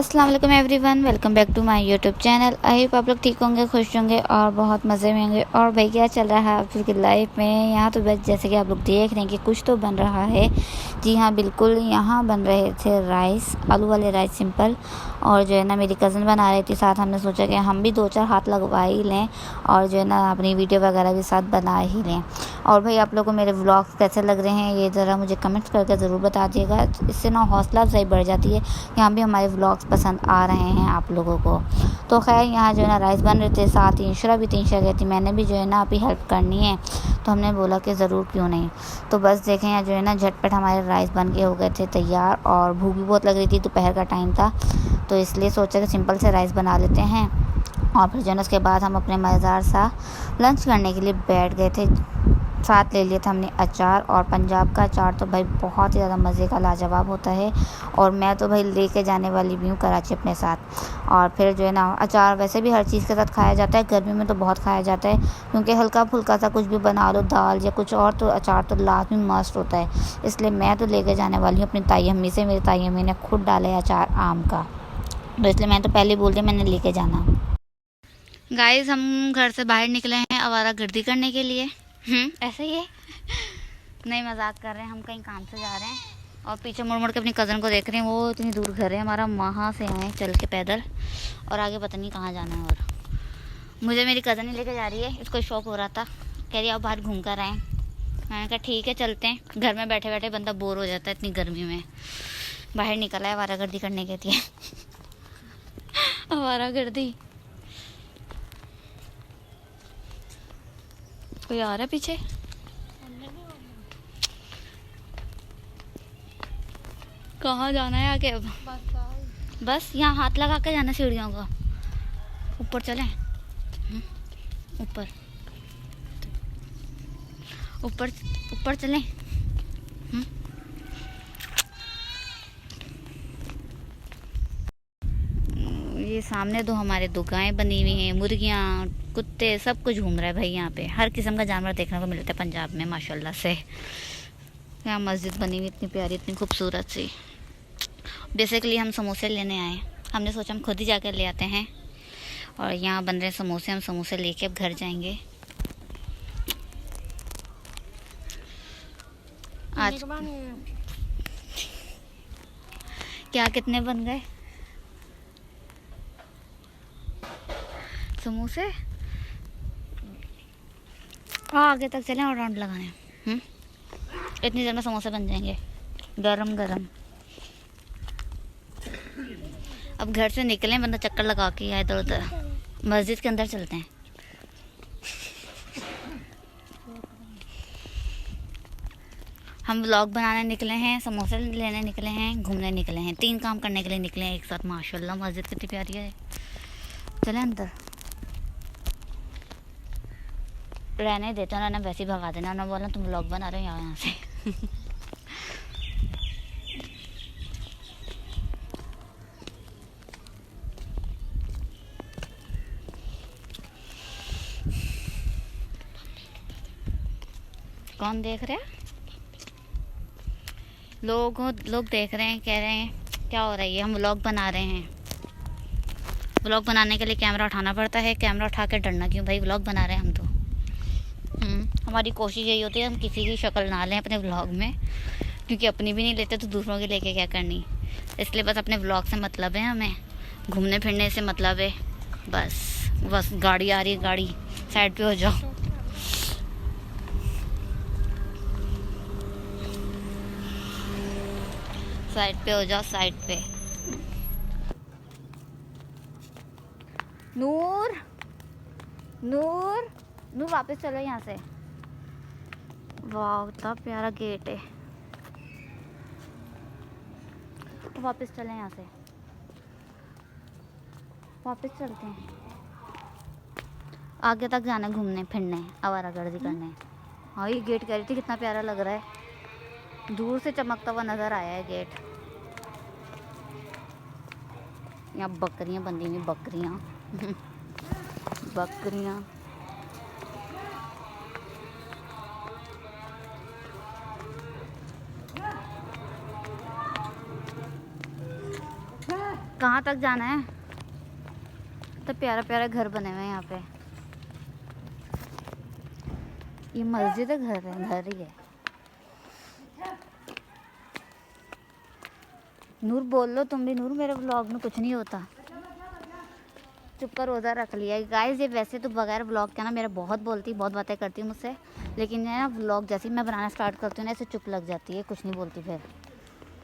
अस्सलाम वालेकुम everyone, welcome back to my YouTube channel. I hope आप लोग ठीक होंगे, खुश होंगे और बहुत मज़े में होंगे। और भाई क्या चल रहा है आप लोग की लाइफ में? यहाँ तो बस जैसे कि आप लोग देख रहे हैं कि कुछ तो बन रहा है। जी हाँ बिल्कुल, यहाँ बन रहे थे राइस, आलू वाले राइस सिंपल। और जो है ना मेरी कज़न बना रही थी साथ, हमने सोचा कि हम भी 2-4 हाथ लगवा ही लें और जो है ना अपनी वीडियो वगैरह भी साथ बना ही लें। और भाई आप लोग को मेरे व्लॉग्स कैसे लग रहे हैं ये ज़रा मुझे कमेंट्स करके ज़रूर बता दिएगा। इससे ना हौसला अफजाई बढ़ जाती है, यहाँ भी हमारे व्लॉग्स पसंद आ रहे हैं आप लोगों को। तो खैर यहाँ जो है ना राइस बन रहे थे, साथ ही इंशरा भी थी, इंशरा कहती मैंने भी जो है ना अभी हेल्प करनी है। तो हमने बोला कि ज़रूर क्यों नहीं। तो बस देखें यहाँ जो है ना झटपट हमारे राइस बन के हो गए थे तैयार। और भूख भी बहुत लग रही थी, दोपहर का टाइम था, तो इसलिए सोचा कि सिंपल से राइस बना लेते हैं। और फिर जो है ना उसके बाद हम अपने मज़ेदार सा लंच करने के लिए बैठ गए थे। साथ ले लिया था हमने अचार, और पंजाब का अचार तो भाई बहुत ही ज़्यादा मज़े का लाजवाब होता है। और मैं तो भाई लेके जाने वाली भी हूँ कराची अपने साथ। और फिर जो है ना अचार वैसे भी हर चीज़ के साथ खाया जाता है, गर्मी में तो बहुत खाया जाता है, क्योंकि हल्का फुल्का सा कुछ भी बना लो, दाल या कुछ और, तो अचार तो लाजमी मस्ट होता है। इसलिए मैं तो लेके जाने वाली हूँ अपनी ताई अम्मी से। मेरी ताई अम्मी ने खुद डाला है अचार आम का, तो इसलिए मैं तो पहले बोल दी मैंने लेके जाना। गाइस हम घर से बाहर निकले हैं आवारागर्दी करने के लिए। ऐसे ही है, नहीं मजाक कर रहे हैं, हम कहीं काम से जा रहे हैं। और पीछे मुड़ मुड़ के अपनी कज़न को देख रहे हैं, वो इतनी दूर घर है हमारा, वहाँ से आए चल के पैदल, और आगे पता नहीं कहाँ जाना है। और मुझे मेरी कज़न ही लेके जा रही है, इसको शौक हो रहा था, कह रही आप बाहर घूम कर आएँ। मैंने कहा ठीक है चलते हैं, घर में बैठे बैठे बंदा बोर हो जाता है इतनी गर्मी में। बाहर निकला है आवारागर्दी करने के लिए। आवारागर्दी। कोई आ रहा है पीछे? कहाँ जाना है आगे अब? बस यहाँ हाथ लगा के जाना सीढ़ियों का। ऊपर चलें? ऊपर ऊपर ऊपर चलें? ये सामने तो हमारे दो गायें बनी हुई हैं, मुर्गियाँ, कुत्ते, सब कुछ घूम रहा है भाई। यहाँ पे हर किस्म का जानवर देखने को मिलता है पंजाब में माशाल्लाह से। यहाँ मस्जिद बनी हुई इतनी प्यारी, इतनी खूबसूरत सी। बेसिकली हम समोसे लेने आए, हमने सोचा हम खुद ही जाकर ले आते हैं। और यहाँ बन रहे समोसे, हम समोसे लेके अब घर जाएंगे। आज क्या कितने बन गए समोसे? हाँ आगे तक चलें और राउंड लगाने। इतनी देर में समोसे बन जाएंगे गरम गरम। अब घर से निकलें, बंदा चक्कर लगा के आए इधर उधर। मस्जिद के अंदर चलते हैं। हम व्लॉग बनाने निकले हैं, समोसे लेने निकले हैं, घूमने निकले हैं, 3 काम करने के लिए निकले हैं एक साथ। माशाल्लाह मस्जिद कितनी प्यारी है। चलें अंदर, रहने देते उन्होंने वैसे ही भगा देना, उन्होंने बोला तुम व्लॉग बना रहे हो यहाँ से। कौन देख रहे हैं? लोग देख रहे हैं, कह रहे हैं क्या हो रहा है ये, हम व्लॉग बना रहे हैं। व्लॉग बनाने के लिए कैमरा उठाना पड़ता है, कैमरा उठा के डरना क्यों भाई, व्लॉग बना रहे हैं हम तो। हमारी कोशिश यही होती है हम किसी की शक्ल ना लें अपने व्लॉग में, क्योंकि अपनी भी नहीं लेते तो दूसरों की लेके क्या करनी। इसलिए बस अपने व्लॉग से मतलब है, हमें घूमने फिरने से मतलब है। बस गाड़ी आ रही है, गाड़ी साइड पे हो जाओ। साइड पे हो जाओ, साइड पे। नूर नूर नूर वापस चलो यहाँ से। वाह इतना प्यारा गेट है, वापस चले यहाँ से, वापस चलते हैं। आगे तक जाना घूमने फिरने, आवारागर्दी करने। हाँ ये गेट कह रही थी कितना प्यारा लग रहा है, दूर से चमकता हुआ नज़र आया है गेट। यहाँ बकरियाँ बंधी हुई, बकरियाँ। बकरियाँ कहाँ तक जाना है? तो प्यारा प्यारा घर बने हुए हैं यहाँ पे। ये मस्जिद है, घर है, घर ही है। नूर बोल लो तुम भी। नूर मेरे व्लॉग में कुछ नहीं होता, चुप कर रोज़ा रख लिया। गाइस ये वैसे तो बगैर व्लॉग के ना मेरा बहुत बोलती, बहुत बातें करती मुझसे, लेकिन ये ना व्लॉग जैसे ही मैं बनाना स्टार्ट करती हूँ ना, ऐसे चुप लग जाती है, कुछ नहीं बोलती फिर,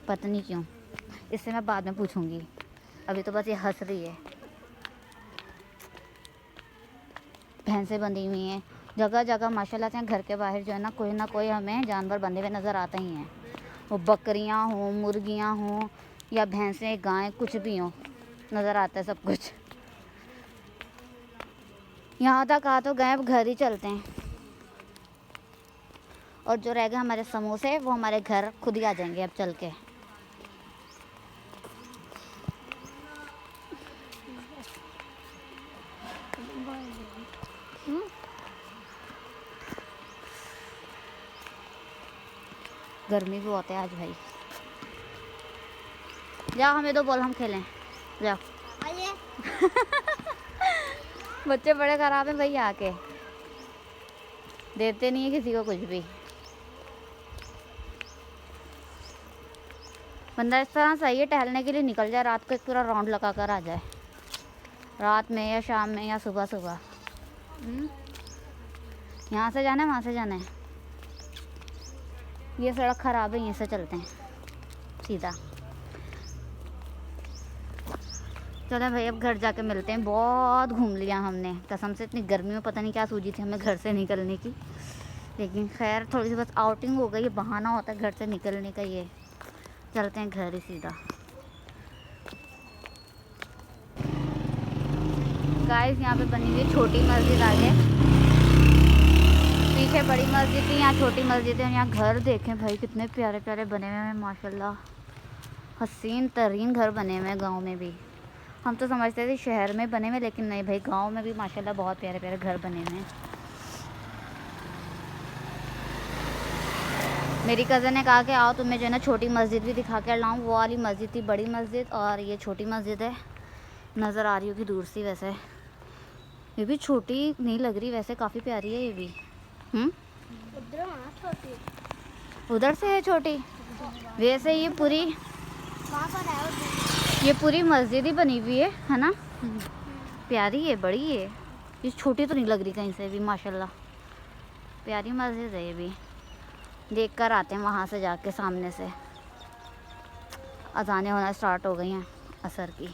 पता नहीं क्यों। इससे मैं बाद में पूछूंगी, अभी तो बस ये हंस रही है। भैंसें बंधी हुई हैं जगह जगह माशाल्लाह से। घर के बाहर जो है ना कोई हमें जानवर बंधे हुए नज़र आते ही हैं। वो बकरियां हों, मुर्गियां हों या भैंसें, गायें, कुछ भी हों, नज़र आता है सब कुछ। यहाँ तक आ तो गए, अब घर ही चलते हैं। और जो रह गए हमारे समोसे, वो हमारे घर खुद ही आ जाएंगे अब चल के। गर्मी भी बहुत है आज भाई। जाओ हमें दो बॉल, हम खेलें, जाओ। बच्चे बड़े खराब हैं भाई, आके देते नहीं है किसी को कुछ भी। बंदा इस तरह सही है, टहलने के लिए निकल जाए, रात को एक पूरा राउंड लगा कर आ जाए, रात में या शाम में या सुबह सुबह। यहाँ से जाना है, वहाँ से जाना है। ये सड़क ख़राब है, यहीं से चलते हैं सीधा। चलो भाई अब घर जाके मिलते हैं। बहुत घूम लिया हमने कसम से, इतनी गर्मी में पता नहीं क्या सूझी थी हमें घर से निकलने की, लेकिन खैर थोड़ी सी बस आउटिंग हो गई, बहाना होता है घर से निकलने का। ये चलते हैं घर ही सीधा। गाइस यहाँ पे बनी हुई छोटी मस्जिद, आगे पीछे बड़ी मस्जिद थी, यहाँ छोटी मस्जिद है। और यहाँ घर देखें भाई कितने प्यारे प्यारे बने हुए हैं माशाल्लाह, हसीन तरीन घर बने हुए हैं। गाँव में भी हम तो समझते थे शहर में बने हुए, लेकिन नहीं भाई, गांव में भी माशाल्लाह बहुत प्यारे प्यारे घर बने हुए हैं। मेरी कज़न ने कहा कि आओ तुम्हें जो है ना छोटी मस्जिद भी दिखा कर लाऊं। वो वाली मस्जिद थी बड़ी मस्जिद, और ये छोटी मस्जिद है, नज़र आ रही होगी दूर से। वैसे ये भी छोटी नहीं लग रही, वैसे काफ़ी प्यारी है ये भी। उधर से है छोटी, वैसे ये पूरी मस्जिद ही बनी हुई है ना। प्यारी है, बड़ी है, ये छोटी तो नहीं लग रही कहीं से भी माशाल्लाह। प्यारी मस्जिद है ये भी। देख कर आते हैं वहाँ से जाके, सामने से। अज़ानें होना स्टार्ट हो गई हैं असर की।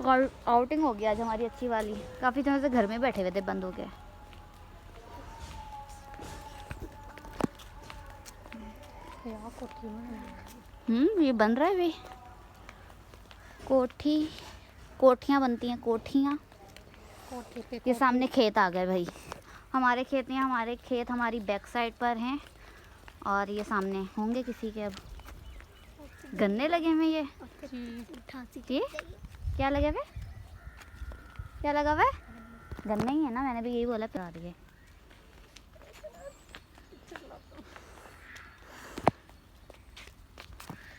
आउटिंग हो गई आज हमारी अच्छी वाली। काफ़ी दिनों से घर में बैठे हुए थे बंद हो के। ये बन रहा है भी, कोठियाँ बनती हैं, कोठियाँ। ये सामने खेत आ गए भाई, हमारे खेत नहीं, हमारे खेत हमारी बैक साइड पर हैं। और ये सामने होंगे किसी के। अब गन्ने लगे हुए ये क्या लगे हुए, क्या लगा हुआ है? गन्ने ही है ना, मैंने भी यही बोला। पिला दिए।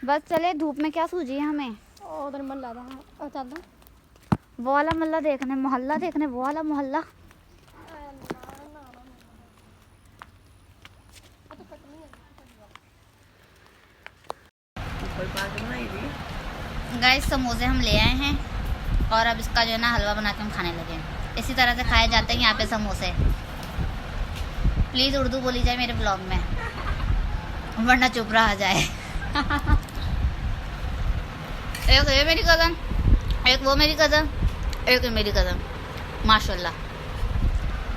बस चले, धूप में क्या सूझी है हमें। उधर मल्ला चलता, वो वाला मल्ला देखने, मोहल्ला देखने, वो वाला मोहल्ला। गाइस समोसे हम ले आए हैं, और अब इसका जो है ना हलवा बना के हम खाने लगे। इसी तरह से खाए जाते हैं यहाँ पे समोसे। प्लीज़ उर्दू बोली जाए मेरे ब्लॉग में, वरना चुप रहा जाए। एक ये मेरी कज़न, एक वो मेरी कज़न, एक मेरी कज़न। माशाल्लाह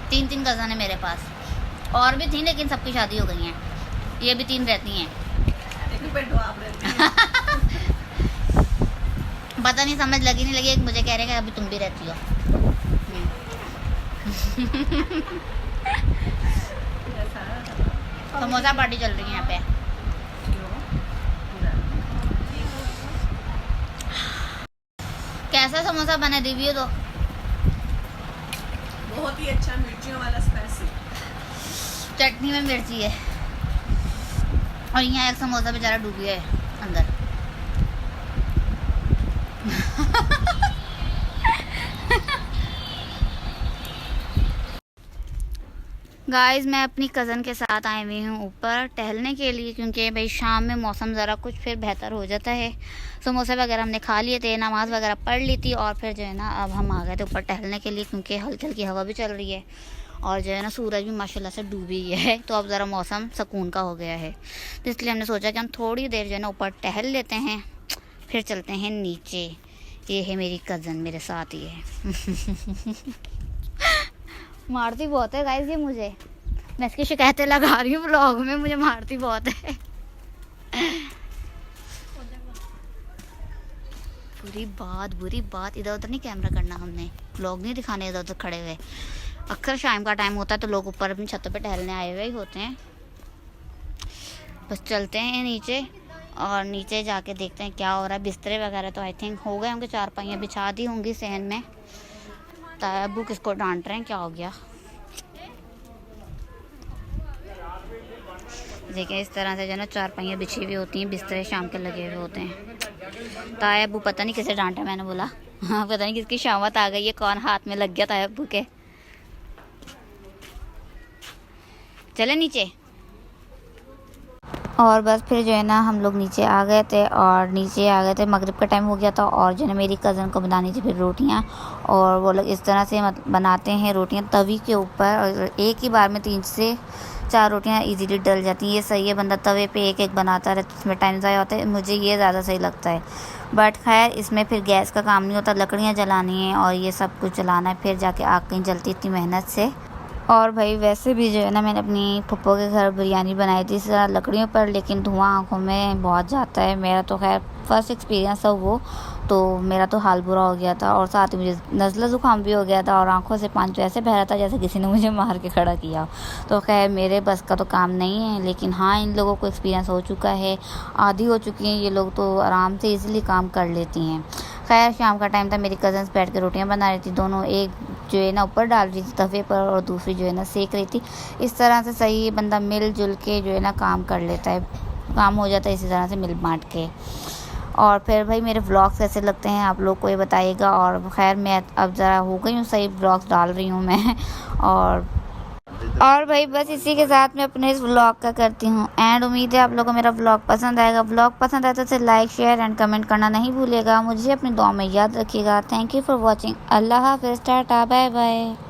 3 कज़न है मेरे पास। और भी थी लेकिन सबकी शादी हो गई हैं। ये भी 3 रहती हैं। पता नहीं समझ लगी नहीं लगी, एक मुझे कह रहे हैं अभी तुम भी रहती हो। समोसा पार्टी चल रही है यहाँ पे। कैसा समोसा बना, रिव्यू दो। बहुत ही अच्छा, मिर्चियों वाला स्पाइसी। चटनी में मिर्ची है, और यहाँ एक समोसा बेचारा डूब गया है अंदर। गाइस मैं अपनी कज़न के साथ आई हुई हूँ ऊपर टहलने के लिए, क्योंकि भाई शाम में मौसम ज़रा कुछ फिर बेहतर हो जाता है। समोसे वगैरह हमने खा लिए थे, नमाज़ वगैरह पढ़ ली थी, और फिर जो है ना अब हम आ गए थे ऊपर टहलने के लिए, क्योंकि हल्की हल्की हवा भी चल रही है और जो है ना सूरज भी माशाल्लाह से डूबी है, तो अब ज़रा मौसम सुकून का हो गया है। तो इसलिए हमने सोचा कि हम थोड़ी देर जो है ना ऊपर टहल लेते हैं, फिर चलते हैं नीचे। ये है मेरी कज़न मेरे साथ ही है। मारती बहुत है गाइस ये मुझे, मैं इसकी शिकायतें लगा रही हूँ ब्लॉग में, मुझे मारती बहुत है। बुरी बात इधर उधर नहीं कैमरा करना, हमने ब्लॉग नहीं दिखाने इधर उधर खड़े हुए। अक्सर शाम का टाइम होता है तो लोग ऊपर अपनी छतों पे टहलने आए हुए ही होते हैं। बस चलते हैं नीचे और नीचे जाके देखते हैं क्या हो रहा है। बिस्तरे वगैरह तो आई थिंक हो गए होंगे, चारपाइयाँ बिछा दी होंगी सहन में। ताबू किसको डांट रहे हैं, क्या हो गया? देखिए इस तरह से जो है ना चारपाइयाँ बिछी हुई होती हैं, बिस्तरे शाम के लगे हुए होते हैं। तायबू पता नहीं किसे डांटा, मैंने बोला हाँ पता नहीं किसकी शामत आ गई है, कौन हाथ में लग गया तायबू के। चले नीचे। और बस फिर जो है ना हम लोग नीचे आ गए थे, मगरिब का टाइम हो गया था, और जो है ना मेरी कज़न को बनानी थी फिर रोटियां, और वो लोग इस तरह से बनाते हैं रोटियां तवी के ऊपर, और एक ही बार में 3 से 4 रोटियां इजीली डल जाती हैं। ये सही है, बंदा तवे पे एक एक बनाता रहे तो इसमें टाइम ज़ाया होता है, मुझे ये ज़्यादा सही लगता है। बट खैर इसमें फिर गैस का काम नहीं होता, लकड़ियाँ जलानी है और ये सब कुछ जलाना है, फिर जाके आग कहीं जलती इतनी मेहनत से। और भाई वैसे भी जो है ना मैंने अपनी फुप्पो के घर बिरयानी बनाई थी इस तरह लकड़ियों पर, लेकिन धुआं आंखों में बहुत जाता है। मेरा तो खैर फर्स्ट एक्सपीरियंस था वो, तो मेरा तो हाल बुरा हो गया था, और साथ ही मुझे नज़ला ज़ुकाम भी हो गया था, और आंखों से पानी तो ऐसे बह रहा था जैसे किसी ने मुझे मार के खड़ा किया। तो खैर मेरे बस का तो काम नहीं है, लेकिन हाँ इन लोगों को एक्सपीरियंस हो चुका है, आदी हो चुकी हैं ये लोग, तो आराम से ईज़िली काम कर लेती हैं। खैर शाम का टाइम था, मेरी कज़न्स बैठ के रोटियां बना रही थी, दोनों एक जो है ना ऊपर डाल रही थी तवे पर और दूसरी जो है ना सेक रही थी। इस तरह से सही है, बंदा मिलजुल के जो है ना काम कर लेता है, काम हो जाता है इसी तरह से मिल बांट के। और फिर भाई मेरे व्लॉग्स कैसे लगते हैं आप लोग को ये बताइएगा। और खैर मैं अब ज़रा हो गई हूँ सही, व्लॉग्स डाल रही हूँ मैं। और भाई बस इसी के साथ मैं अपने इस व्लॉग का करती हूँ एंड। उम्मीद है आप लोगों को मेरा व्लॉग पसंद आएगा। व्लॉग पसंद आए तो इसे लाइक शेयर एंड कमेंट करना नहीं भूलिएगा। मुझे अपनी दुआ में याद रखिएगा। Thank you for watching. अल्लाह हाफ़िज़, टाटा, बाय बाय।